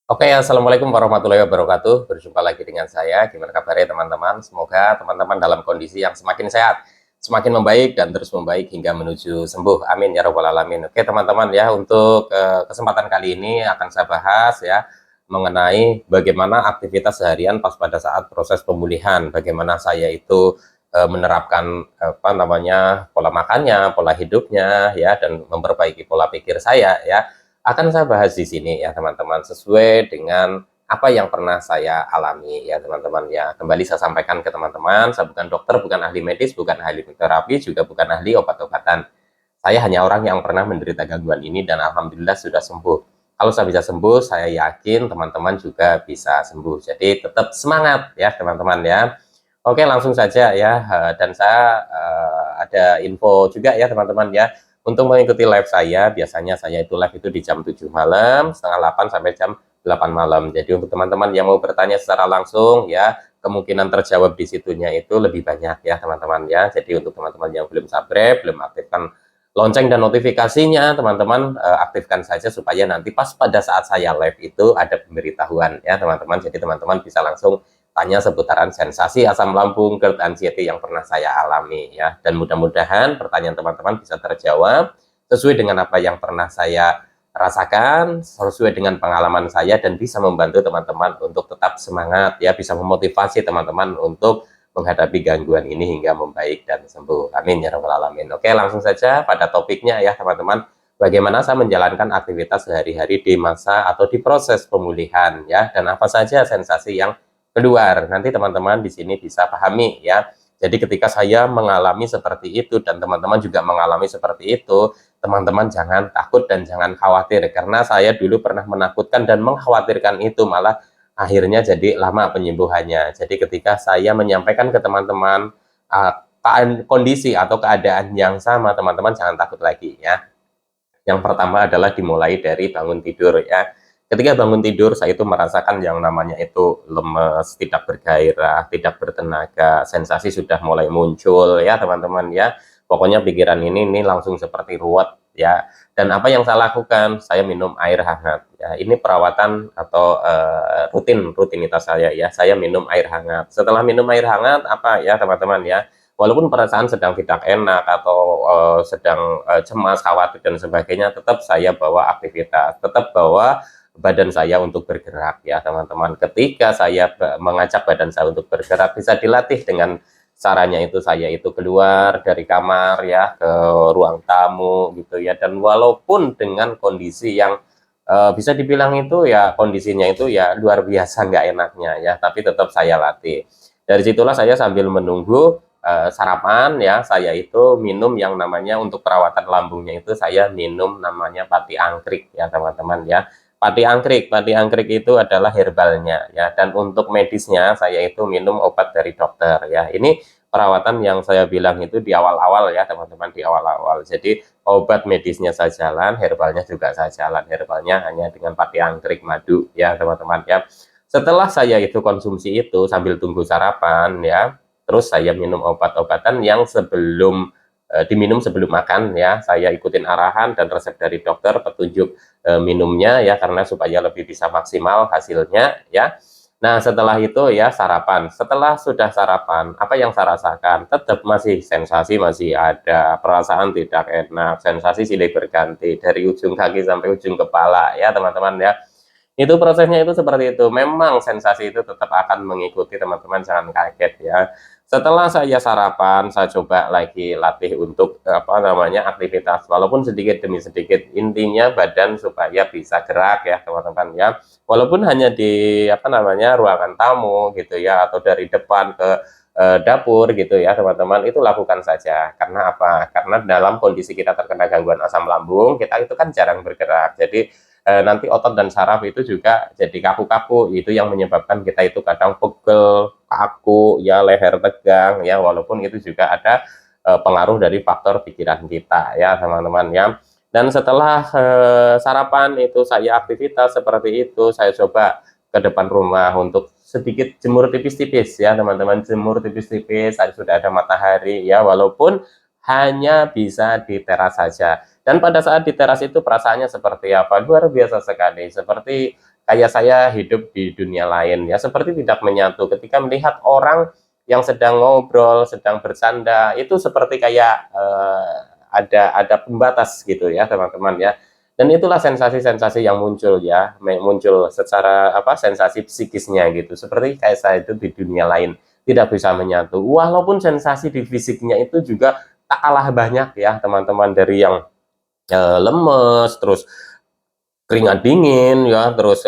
Oke, assalamualaikum warahmatullahi wabarakatuh. Berjumpa lagi dengan saya. Gimana kabarnya teman-teman? Semoga teman-teman dalam kondisi yang semakin sehat, semakin membaik dan terus membaik hingga menuju sembuh. Amin ya robbal alamin. Oke teman-teman ya, untuk kesempatan kali ini akan saya bahas ya mengenai bagaimana aktivitas seharian pas pada saat proses pemulihan. Bagaimana saya itu menerapkan apa namanya pola makannya, pola hidupnya ya, dan memperbaiki pola pikir saya ya akan saya bahas di sini ya teman-teman, sesuai dengan apa yang pernah saya alami ya teman-teman ya. Kembali saya sampaikan ke teman-teman, saya bukan dokter, bukan ahli medis, bukan ahli terapi, juga bukan ahli obat-obatan. Saya hanya orang yang pernah menderita gangguan ini dan alhamdulillah sudah sembuh. Kalau saya bisa sembuh, saya yakin teman-teman juga bisa sembuh. Jadi tetap semangat ya teman-teman ya. Oke, langsung saja ya. Dan saya ada info juga ya teman-teman ya. Untuk mengikuti live saya, biasanya saya itu live itu di jam 7 malam, setengah 8 sampai jam 8 malam. Jadi untuk teman-teman yang mau bertanya secara langsung ya, kemungkinan terjawab di situnya itu lebih banyak ya teman-teman ya. Jadi untuk teman-teman yang belum subscribe, belum aktifkan lonceng dan notifikasinya, teman-teman aktifkan saja supaya nanti pas pada saat saya live itu ada pemberitahuan ya teman-teman. Jadi teman-teman bisa langsung tanya seputaran sensasi asam lambung, GERD, anxiety yang pernah saya alami ya. Dan mudah-mudahan pertanyaan teman-teman bisa terjawab sesuai dengan apa yang pernah saya rasakan, sesuai dengan pengalaman saya, dan bisa membantu teman-teman untuk tetap semangat ya, bisa memotivasi teman-teman untuk menghadapi gangguan ini hingga membaik dan sembuh. Amin ya rabbal alamin. Oke, langsung saja pada topiknya ya teman-teman. Bagaimana saya menjalankan aktivitas sehari-hari di masa atau di proses pemulihan ya, dan apa saja sensasi yang keluar. Nanti teman-teman di sini bisa pahami ya. Jadi ketika saya mengalami seperti itu dan teman-teman juga mengalami seperti itu, teman-teman jangan takut dan jangan khawatir, karena saya dulu pernah menakutkan dan mengkhawatirkan itu, malah akhirnya jadi lama penyembuhannya. Jadi ketika saya menyampaikan ke teman-teman kondisi atau keadaan yang sama, teman-teman jangan takut lagi ya. Yang pertama adalah dimulai dari bangun tidur ya. Ketika bangun tidur, saya itu merasakan yang namanya itu lemes, tidak bergairah, tidak bertenaga, sensasi sudah mulai muncul ya teman-teman ya. Pokoknya pikiran ini langsung seperti ruwet ya. Dan apa yang saya lakukan? Saya minum air hangat ya. Ini perawatan atau rutinitas saya ya. Saya minum air hangat. Setelah minum air hangat apa ya teman-teman ya? Walaupun perasaan sedang tidak enak atau sedang cemas, khawatir dan sebagainya, tetap saya bawa aktivitas, tetap bawa badan saya untuk bergerak ya teman-teman. Ketika saya mengajak badan saya untuk bergerak, bisa dilatih dengan caranya itu saya itu keluar dari kamar ya ke ruang tamu gitu ya, dan walaupun dengan kondisi yang bisa dibilang itu ya kondisinya itu ya luar biasa nggak enaknya ya, tapi tetap saya latih. Dari situlah saya sambil menunggu sarapan ya, saya itu minum yang namanya untuk perawatan lambungnya itu saya minum namanya pati angkrik ya teman-teman ya. Pati angkrik itu adalah herbalnya ya, dan untuk medisnya saya itu minum obat dari dokter ya. Ini perawatan yang saya bilang itu di awal-awal ya teman-teman, di awal-awal. Jadi obat medisnya saya jalan, herbalnya juga saya jalan. Herbalnya hanya dengan pati angkrik madu ya teman-teman ya. Setelah saya itu konsumsi itu sambil tunggu sarapan ya, terus saya minum obat-obatan yang diminum sebelum makan ya. Saya ikutin arahan dan resep dari dokter, petunjuk minumnya ya, karena supaya lebih bisa maksimal hasilnya ya. Nah, setelah itu ya sarapan. Setelah sudah sarapan, apa yang saya rasakan? Tetap masih sensasi masih ada, perasaan tidak enak, sensasi silih berganti dari ujung kaki sampai ujung kepala ya, teman-teman ya. Itu prosesnya itu seperti itu. Memang sensasi itu tetap akan mengikuti, teman-teman jangan kaget ya. Setelah saya sarapan, saya coba lagi latih untuk apa namanya aktivitas, walaupun sedikit demi sedikit. Intinya badan supaya bisa gerak ya, teman-teman ya. Walaupun hanya di apa namanya ruangan tamu gitu ya, atau dari depan ke dapur gitu ya, teman-teman, itu lakukan saja. Karena apa? Karena dalam kondisi kita terkena gangguan asam lambung, kita itu kan jarang bergerak. Jadi nanti otot dan saraf itu juga jadi kaku-kaku, itu yang menyebabkan kita itu kadang pegel, kaku ya, leher tegang ya, walaupun itu juga ada pengaruh dari faktor pikiran kita ya teman-teman ya. Dan setelah sarapan itu saya aktivitas seperti itu, saya coba ke depan rumah untuk sedikit jemur tipis-tipis ya teman-teman, jemur tipis-tipis, sudah ada matahari ya, walaupun hanya bisa di teras saja. Dan pada saat di teras itu perasaannya seperti apa? Luar biasa sekali. Seperti kayak saya hidup di dunia lain ya, seperti tidak menyatu ketika melihat orang yang sedang ngobrol, sedang bercanda, itu seperti kayak ada pembatas gitu ya teman-teman ya. Dan itulah sensasi-sensasi yang muncul ya, muncul secara apa, sensasi psikisnya gitu. Seperti kayak saya itu di dunia lain, tidak bisa menyatu. Walaupun sensasi di fisiknya itu juga tak kalah banyak ya teman-teman, dari yang lemes, terus keringat dingin ya, terus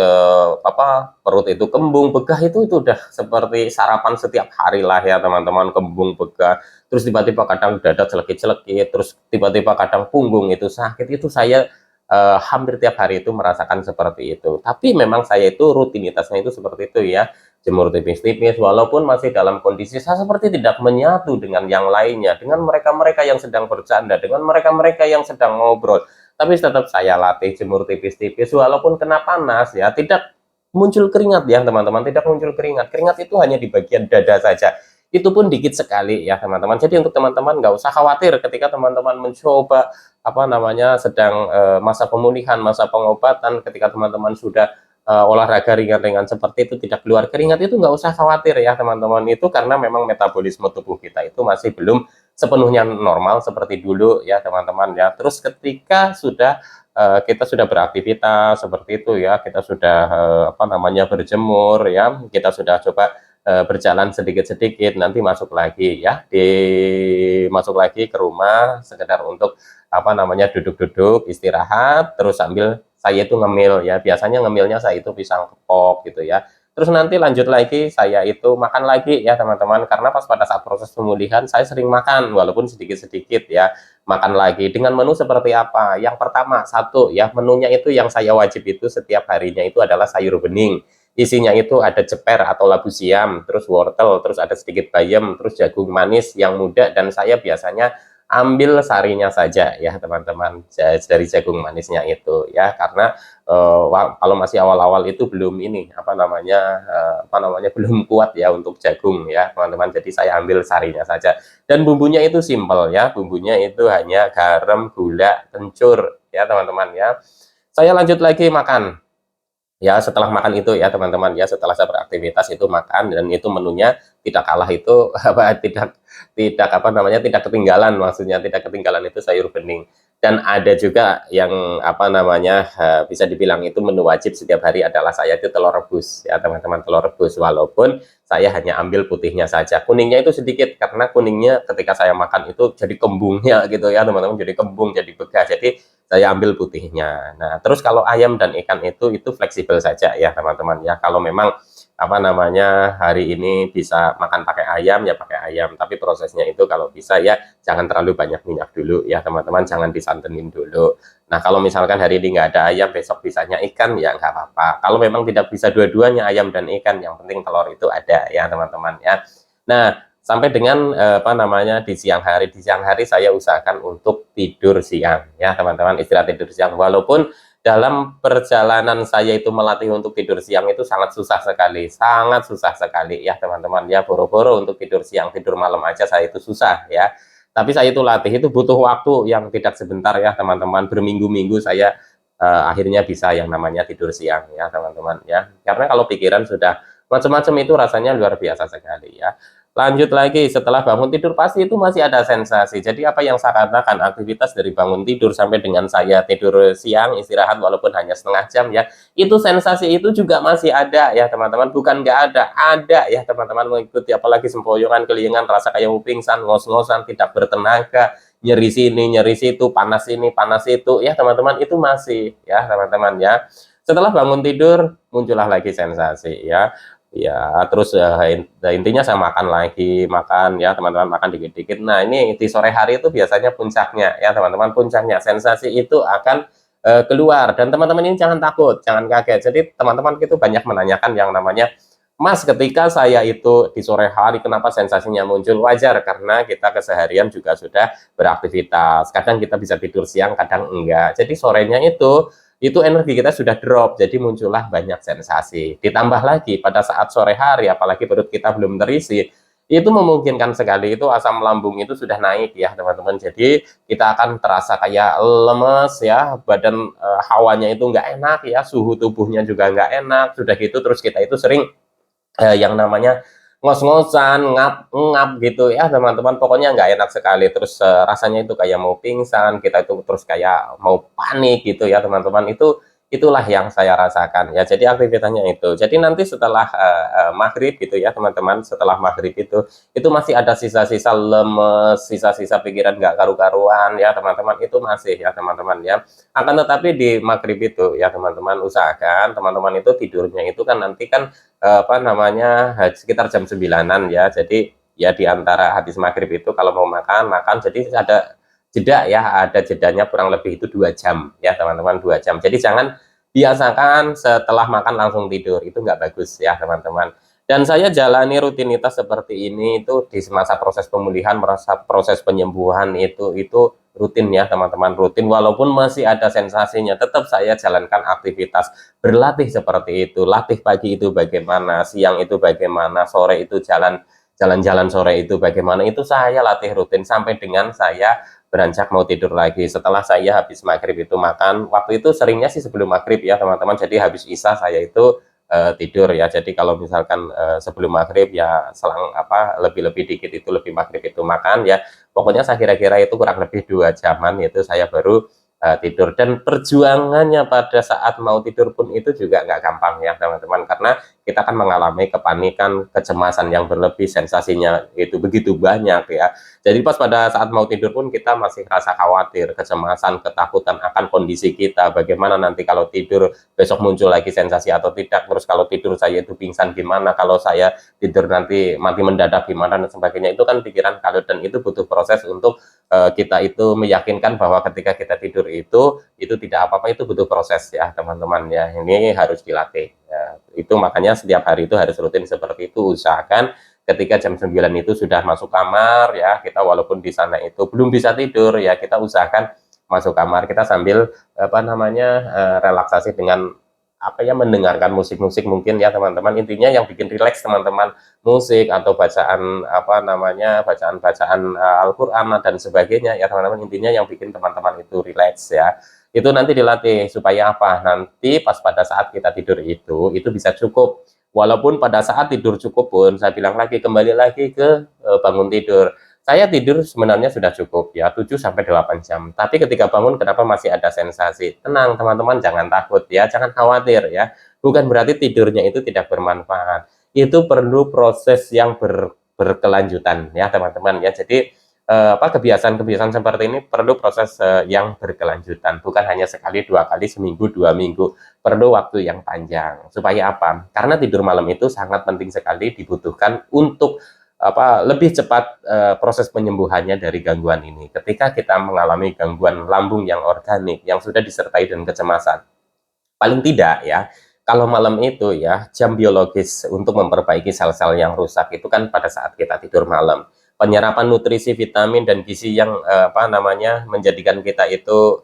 apa, perut itu kembung begah, itu udah seperti sarapan setiap hari lah ya teman-teman, kembung begah, terus tiba-tiba kadang dada celekit-celekit, terus tiba-tiba kadang punggung itu sakit. Itu saya hampir tiap hari itu merasakan seperti itu. Tapi memang saya itu rutinitasnya itu seperti itu ya, jemur tipis-tipis, walaupun masih dalam kondisi saya seperti tidak menyatu dengan yang lainnya, dengan mereka-mereka yang sedang bercanda, dengan mereka-mereka yang sedang ngobrol. Tapi tetap saya latih jemur tipis-tipis, walaupun kena panas ya, tidak muncul keringat ya teman-teman, tidak muncul keringat. Keringat itu hanya di bagian dada saja, itu pun dikit sekali ya teman-teman. Jadi untuk teman-teman nggak usah khawatir ketika teman-teman mencoba apa namanya, sedang masa pemulihan, masa pengobatan, ketika teman-teman sudah olahraga ringan-ringan seperti itu tidak keluar keringat, itu nggak usah khawatir ya teman-teman. Itu karena memang metabolisme tubuh kita itu masih belum sepenuhnya normal seperti dulu ya teman-teman ya. Terus ketika sudah kita sudah beraktivitas seperti itu ya, kita sudah apa namanya, berjemur ya, kita sudah coba berjalan sedikit-sedikit, nanti masuk lagi ya, masuk lagi ke rumah sekedar untuk apa namanya, duduk-duduk istirahat, terus sambil saya itu ngemil ya, biasanya ngemilnya saya itu pisang kepok gitu ya. Terus nanti lanjut lagi saya itu makan lagi ya teman-teman, karena pas pada saat proses pemulihan saya sering makan walaupun sedikit-sedikit ya, makan lagi dengan menu seperti apa. Yang pertama, satu ya, menunya itu yang saya wajib itu setiap harinya itu adalah sayur bening. Isinya itu ada ceper atau labu siam, terus wortel, terus ada sedikit bayam, terus jagung manis yang muda, dan saya biasanya ambil sarinya saja ya teman-teman, dari jagung manisnya itu ya, karena kalau masih awal-awal itu belum ini apa namanya, belum kuat ya untuk jagung ya teman-teman. Jadi saya ambil sarinya saja, dan bumbunya itu simple ya, bumbunya itu hanya garam, gula, kencur ya teman-teman ya. Saya lanjut lagi makan ya, setelah makan itu ya teman-teman ya, setelah saya beraktivitas itu makan, dan itu menunya tidak kalah itu apa, tidak apa namanya, tidak ketinggalan, maksudnya tidak ketinggalan itu sayur bening. Dan ada juga yang apa namanya, bisa dibilang itu menu wajib setiap hari adalah saya itu telur rebus ya teman-teman, telur rebus, walaupun saya hanya ambil putihnya saja, kuningnya itu sedikit, karena kuningnya ketika saya makan itu jadi kembungnya gitu ya teman-teman, jadi kembung, jadi begah, jadi saya ambil putihnya. Nah, terus kalau ayam dan ikan itu fleksibel saja ya teman-teman ya. Kalau memang apa namanya, hari ini bisa makan pakai ayam ya pakai ayam, tapi prosesnya itu kalau bisa ya jangan terlalu banyak minyak dulu ya teman-teman, jangan disantenin dulu. Nah, kalau misalkan hari ini nggak ada ayam, besok bisanya ikan ya nggak apa-apa. Kalau memang tidak bisa dua-duanya ayam dan ikan, yang penting telur itu ada ya teman-teman ya. Nah, sampai dengan apa namanya, di siang hari saya usahakan untuk tidur siang ya teman-teman, istirahat tidur siang. Walaupun dalam perjalanan saya itu melatih untuk tidur siang itu sangat susah sekali ya teman-teman ya, boro-boro untuk tidur siang, tidur malam aja saya itu susah ya. Tapi saya itu latih itu butuh waktu yang tidak sebentar ya teman-teman, berminggu-minggu saya akhirnya bisa yang namanya tidur siang ya teman-teman ya. Karena kalau pikiran sudah macam-macam itu rasanya luar biasa sekali ya. Lanjut lagi, setelah bangun tidur pasti itu masih ada sensasi. Jadi apa yang saya katakan, aktivitas dari bangun tidur sampai dengan saya tidur siang, istirahat walaupun hanya setengah jam ya, itu sensasi itu juga masih ada ya teman-teman, bukan nggak ada ya teman-teman, mengikuti apalagi sempoyongan, keliengan, rasa kayak mau pingsan, ngos-ngosan, tidak bertenaga, nyeri sini, nyeri situ, panas ini, panas itu ya teman-teman, itu masih ya teman-teman ya. Setelah bangun tidur muncullah lagi sensasi ya. Ya, terus intinya saya makan lagi, makan ya teman-teman, makan dikit-dikit. Nah, ini di sore hari itu biasanya puncaknya ya teman-teman, puncaknya sensasi itu akan keluar. Dan teman-teman ini jangan takut, jangan kaget. Jadi teman-teman itu banyak menanyakan yang namanya, Mas, ketika saya itu di sore hari kenapa sensasinya muncul? Wajar, karena kita keseharian juga sudah beraktivitas. Kadang kita bisa tidur siang, kadang enggak. Jadi sorenya itu energi kita sudah drop, jadi muncullah banyak sensasi. Ditambah lagi pada saat sore hari, apalagi perut kita belum terisi, itu memungkinkan sekali itu asam lambung itu sudah naik ya teman-teman. Jadi kita akan terasa kayak lemes ya, badan hawanya itu nggak enak ya, suhu tubuhnya juga nggak enak. Sudah gitu terus kita itu sering yang namanya ngos-ngosan, ngap-ngap gitu ya teman-teman. Pokoknya nggak enak sekali. Terus rasanya itu kayak mau pingsan, kita itu terus kayak mau panik gitu ya teman-teman. Itulah yang saya rasakan ya. Jadi aktivitasnya itu. Jadi nanti setelah maghrib gitu ya teman-teman, setelah maghrib itu masih ada sisa-sisa lemes, sisa-sisa pikiran nggak karu-karuan ya teman-teman. Itu masih ya teman-teman ya. Akan tetapi di maghrib itu ya teman-teman, usahakan teman-teman itu tidurnya itu kan nanti kan apa namanya sekitar jam 9-an ya. Jadi ya di antara habis maghrib itu kalau mau makan jadi ada jeda ya, ada jedanya kurang lebih itu 2 jam ya teman-teman, 2 jam. Jadi jangan biasakan setelah makan langsung tidur, itu nggak bagus ya teman-teman. Dan saya jalani rutinitas seperti ini itu di masa proses pemulihan, merasa proses penyembuhan itu rutin ya teman-teman, rutin. Walaupun masih ada sensasinya, tetap saya jalankan aktivitas berlatih seperti itu. Latih pagi itu bagaimana, siang itu bagaimana, sore itu jalan-jalan sore itu bagaimana, itu saya latih rutin sampai dengan saya beranjak mau tidur lagi. Setelah saya habis maghrib itu makan, waktu itu seringnya sih sebelum maghrib ya teman-teman. Jadi habis isya saya itu tidur ya. Jadi kalau misalkan sebelum maghrib ya selang apa lebih-lebih dikit itu lebih maghrib itu makan ya. Pokoknya saya kira-kira itu kurang lebih 2 jaman itu saya baru tidur. Dan perjuangannya pada saat mau tidur pun itu juga nggak gampang ya teman-teman, karena kita kan mengalami kepanikan, kecemasan yang berlebih, sensasinya itu begitu banyak ya. Jadi pas pada saat mau tidur pun kita masih rasa khawatir, kecemasan, ketakutan akan kondisi kita, bagaimana nanti kalau tidur besok muncul lagi sensasi atau tidak, terus kalau tidur saya itu pingsan gimana, kalau saya tidur nanti mati mendadak gimana dan sebagainya. Itu kan pikiran kalut dan itu butuh proses untuk kita itu meyakinkan bahwa ketika kita tidur itu tidak apa-apa, itu butuh proses ya teman-teman ya. Ini harus dilatih ya. Itu makanya setiap hari itu harus rutin seperti itu. Usahakan ketika jam 9 itu sudah masuk kamar ya, kita walaupun di sana itu belum bisa tidur ya, kita usahakan masuk kamar, kita sambil apa namanya relaksasi dengan apa ya, mendengarkan musik-musik mungkin ya teman-teman. Intinya yang bikin rileks teman-teman, musik atau bacaan apa namanya, bacaan-bacaan Al-Qur'an dan sebagainya ya teman-teman. Intinya yang bikin teman-teman itu rileks ya. Itu nanti dilatih supaya apa? Nanti pas pada saat kita tidur itu bisa cukup. Walaupun pada saat tidur cukup pun saya bilang lagi, kembali lagi ke bangun tidur. Saya tidur sebenarnya sudah cukup ya 7 sampai 8 jam. Tapi ketika bangun kenapa masih ada sensasi? Tenang teman-teman, jangan takut ya, jangan khawatir ya. Bukan berarti tidurnya itu tidak bermanfaat. Itu perlu proses yang berkelanjutan ya teman-teman ya. Jadi apa kebiasaan-kebiasaan seperti ini perlu proses yang berkelanjutan, bukan hanya sekali, 2 kali, seminggu, 2 minggu. Perlu waktu yang panjang. Supaya apa? Karena tidur malam itu sangat penting sekali, dibutuhkan untuk apa lebih cepat proses penyembuhannya dari gangguan ini. Ketika kita mengalami gangguan lambung yang organik yang sudah disertai dengan kecemasan, paling tidak ya, kalau malam itu ya, jam biologis untuk memperbaiki sel-sel yang rusak itu kan pada saat kita tidur malam. Penyerapan nutrisi, vitamin dan gizi yang apa namanya menjadikan kita itu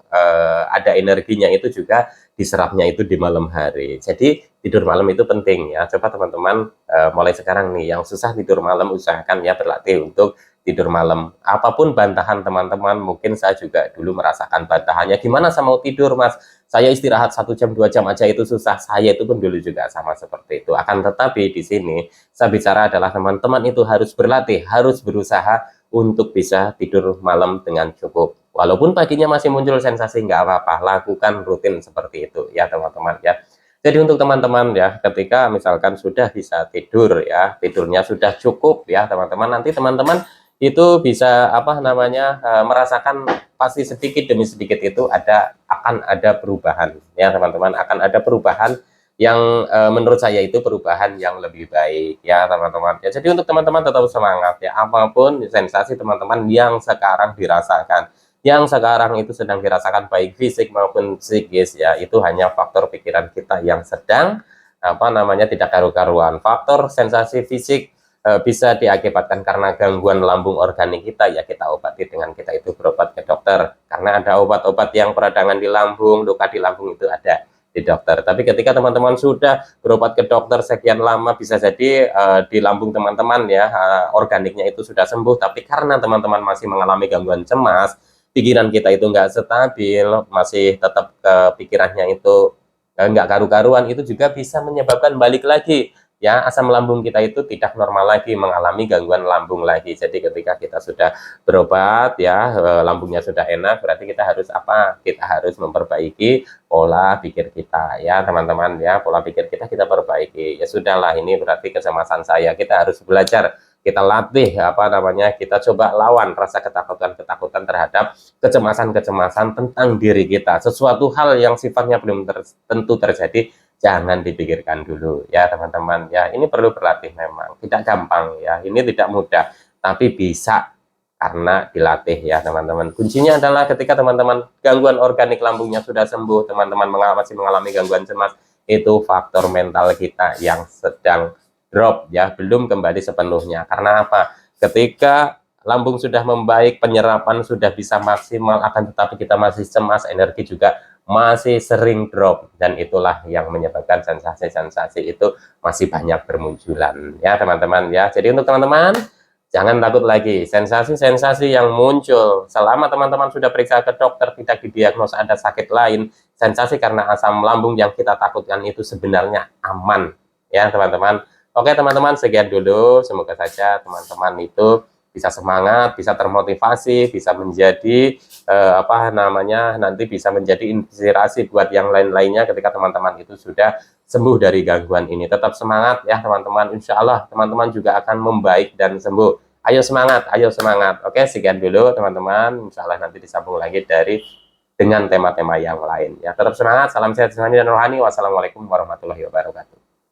ada energinya itu juga diserapnya itu di malam hari. Jadi tidur malam itu penting ya. Coba teman-teman mulai sekarang nih yang susah tidur malam, usahakan ya berlatih untuk tidur malam. Apapun bantahan teman-teman, mungkin saya juga dulu merasakan bantahannya, gimana saya mau tidur mas, saya istirahat 1 jam 2 jam aja itu susah. Saya itu pun dulu juga sama seperti itu. Akan tetapi di sini saya bicara adalah teman-teman itu harus berlatih, harus berusaha untuk bisa tidur malam dengan cukup. Walaupun paginya masih muncul sensasi, nggak apa-apa, lakukan rutin seperti itu ya teman-teman ya. Jadi untuk teman-teman ya, ketika misalkan sudah bisa tidur ya, tidurnya sudah cukup ya teman-teman, nanti teman-teman itu bisa apa namanya merasakan pasti sedikit demi sedikit itu akan ada perubahan ya teman-teman, akan ada perubahan yang menurut saya itu perubahan yang lebih baik ya teman-teman ya. Jadi untuk teman-teman tetap semangat ya, apapun sensasi teman-teman yang sekarang dirasakan, yang sekarang itu sedang dirasakan baik fisik maupun psikis ya, itu hanya faktor pikiran kita yang sedang apa namanya tidak karu-karuan. Faktor sensasi fisik bisa diakibatkan karena gangguan lambung organik kita ya, kita obati dengan kita itu berobat ke dokter, karena ada obat-obat yang peradangan di lambung, luka di lambung itu ada di dokter. Tapi ketika teman-teman sudah berobat ke dokter sekian lama, bisa jadi di lambung teman-teman ya organiknya itu sudah sembuh, tapi karena teman-teman masih mengalami gangguan cemas, pikiran kita itu nggak stabil, masih tetap pikirannya itu nggak karu-karuan, itu juga bisa menyebabkan balik lagi ya asam lambung kita itu tidak normal lagi, mengalami gangguan lambung lagi. Jadi ketika kita sudah berobat ya lambungnya sudah enak, berarti kita harus apa? Kita harus memperbaiki pola pikir kita ya teman-teman ya, pola pikir kita perbaiki. Ya sudahlah, ini berarti kecemasan saya, kita harus belajar, kita latih apa namanya, kita coba lawan rasa ketakutan terhadap kecemasan tentang diri kita. Sesuatu hal yang sifatnya belum tentu terjadi, jangan dipikirkan dulu ya teman-teman ya. Ini perlu berlatih, memang tidak gampang ya, ini tidak mudah, tapi bisa karena dilatih ya teman-teman. Kuncinya adalah ketika teman-teman gangguan organik lambungnya sudah sembuh, teman-teman masih mengalami gangguan cemas, itu faktor mental kita yang sedang drop ya, belum kembali sepenuhnya. Karena apa? Ketika lambung sudah membaik, penyerapan sudah bisa maksimal, akan tetapi kita masih cemas, energi juga masih sering drop, dan itulah yang menyebabkan sensasi-sensasi itu masih banyak bermunculan ya teman-teman ya. Jadi untuk teman-teman, jangan takut lagi. Sensasi-sensasi yang muncul selama teman-teman sudah periksa ke dokter, tidak didiagnosa ada sakit lain, sensasi karena asam lambung yang kita takutkan itu sebenarnya aman ya teman-teman. Oke teman-teman, sekian dulu, semoga saja teman-teman itu bisa semangat, bisa termotivasi, bisa menjadi apa namanya, nanti bisa menjadi inspirasi buat yang lain-lainnya ketika teman-teman itu sudah sembuh dari gangguan ini. Tetap semangat ya teman-teman, insya Allah teman-teman juga akan membaik dan sembuh. Ayo semangat, ayo semangat. Oke, sekian dulu teman-teman, insya Allah nanti disambung lagi dengan tema-tema yang lain ya. Tetap semangat, salam sehat jasmani dan rohani. Wassalamualaikum warahmatullahi wabarakatuh.